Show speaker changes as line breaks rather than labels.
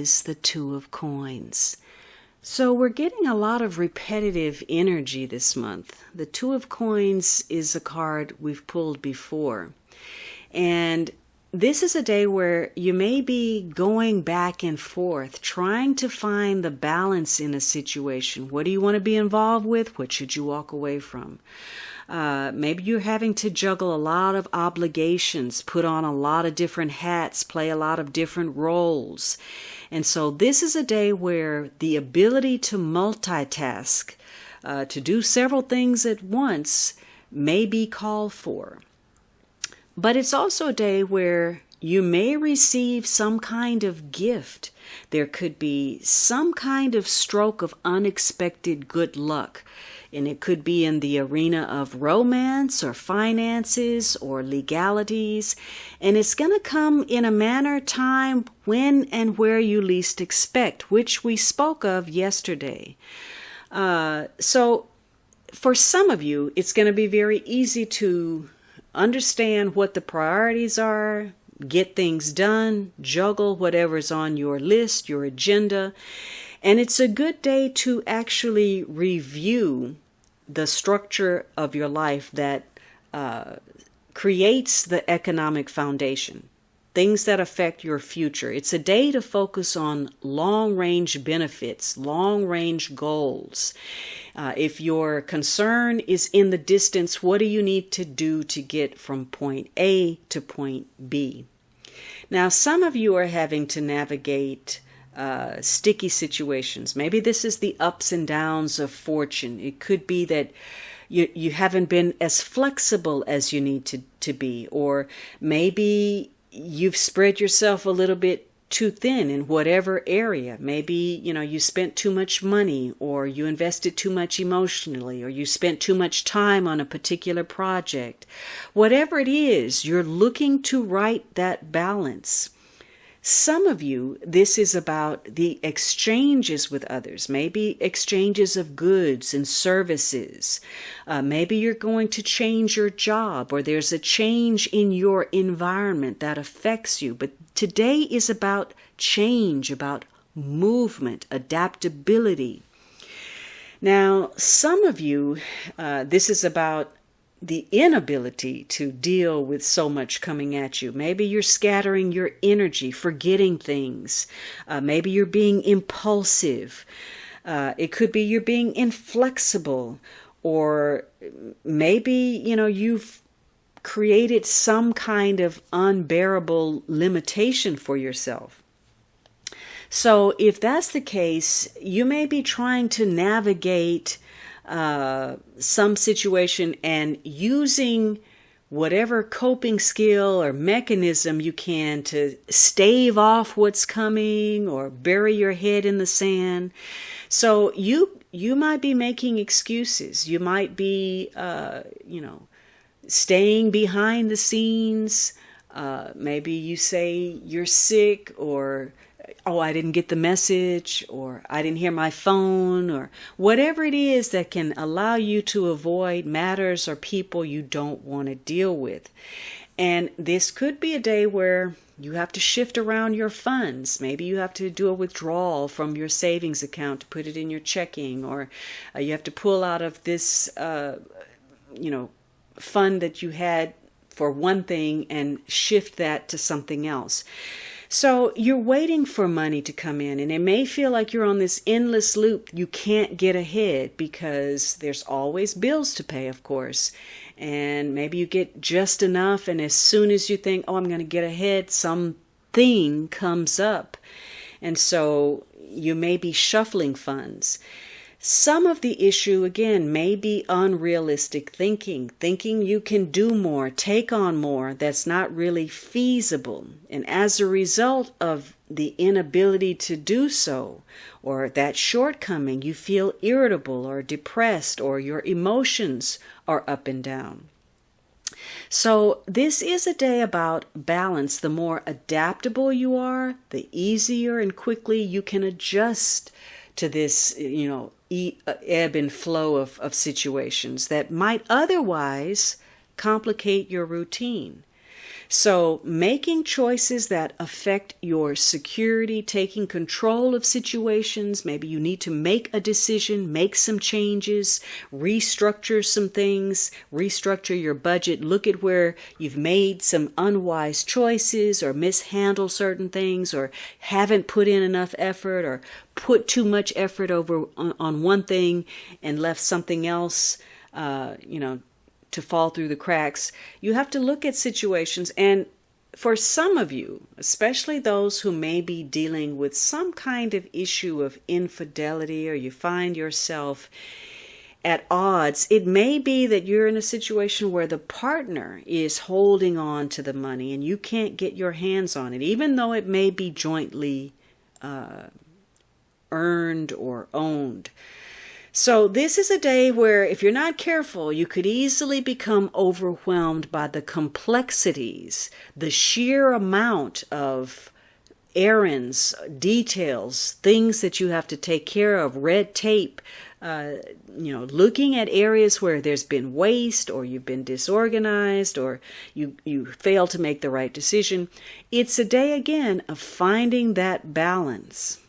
is the Two of Coins. So we're getting a lot of repetitive energy this month. The Two of Coins is a card we've pulled before. And this is a day where you may be going back and forth, trying to find the balance in a situation. What do you want to be involved with? What should you walk away from? Maybe you're having to juggle a lot of obligations, put on a lot of different hats, play a lot of different roles. And so this is a day where the ability to multitask, to do several things at once, may be called for. But it's also a day where you may receive some kind of gift. There could be some kind of stroke of unexpected good luck. And it could be in the arena of romance or finances or legalities. And it's going to come in a manner, time, when and where you least expect, which we spoke of yesterday. So for some of you, it's going to be very easy to understand what the priorities are, get things done, juggle whatever's on your list, your agenda. And it's a good day to actually review the structure of your life that creates the economic foundation, things that affect your future. It's a day to focus on long-range benefits, long-range goals. If your concern is in the distance, what do you need to do to get from point A to point B? Now, some of you are having to navigate sticky situations. Maybe this is the ups and downs of fortune. It could be that you haven't been as flexible as you need to be, or maybe you've spread yourself a little bit too thin in whatever area. Maybe, you spent too much money, or you invested too much emotionally, or you spent too much time on a particular project. Whatever it is, you're looking to right that balance. Some of you, this is about the exchanges with others, maybe exchanges of goods and services. Maybe you're going to change your job, or there's a change in your environment that affects you. But today is about change, about movement, adaptability. Now, some of you, this is about the inability to deal with so much coming at you. Maybe you're scattering your energy, forgetting things. Maybe you're being impulsive. It could be you're being inflexible, or maybe, you've created some kind of unbearable limitation for yourself. So if that's the case, you may be trying to navigate some situation and using whatever coping skill or mechanism you can to stave off what's coming or bury your head in the sand. So you might be making excuses. You might be, staying behind the scenes. Maybe you say you're sick, or oh, I didn't get the message, or I didn't hear my phone, or whatever it is that can allow you to avoid matters or people you don't want to deal with. And this could be a day where you have to shift around your funds. Maybe you have to do a withdrawal from your savings account to put it in your checking, or you have to pull out of this, fund that you had for one thing and shift that to something else. So you're waiting for money to come in, and it may feel like you're on this endless loop. You can't get ahead because there's always bills to pay, of course. And maybe you get just enough, and as soon as you think, oh, I'm going to get ahead, something comes up. And so you may be shuffling funds. Some of the issue, again, may be unrealistic thinking you can do more, take on more, that's not really feasible. And as a result of the inability to do so, or that shortcoming, you feel irritable or depressed, or your emotions are up and down. So this is a day about balance. The more adaptable you are, the easier and quickly you can adjust to this, ebb and flow of situations that might otherwise complicate your routine. So making choices that affect your security, taking control of situations, maybe you need to make a decision, make some changes, restructure some things, restructure your budget, look at where you've made some unwise choices or mishandled certain things or haven't put in enough effort or put too much effort over on one thing and left something else, to fall through the cracks. You have to look at situations, and for some of you, especially those who may be dealing with some kind of issue of infidelity, or you find yourself at odds, it may be that you're in a situation where the partner is holding on to the money and you can't get your hands on it, even though it may be jointly earned or owned. So this is a day where, if you're not careful, you could easily become overwhelmed by the complexities, the sheer amount of errands, details, things that you have to take care of, red tape, looking at areas where there's been waste, or you've been disorganized, or you fail to make the right decision. It's a day, again, of finding that balance.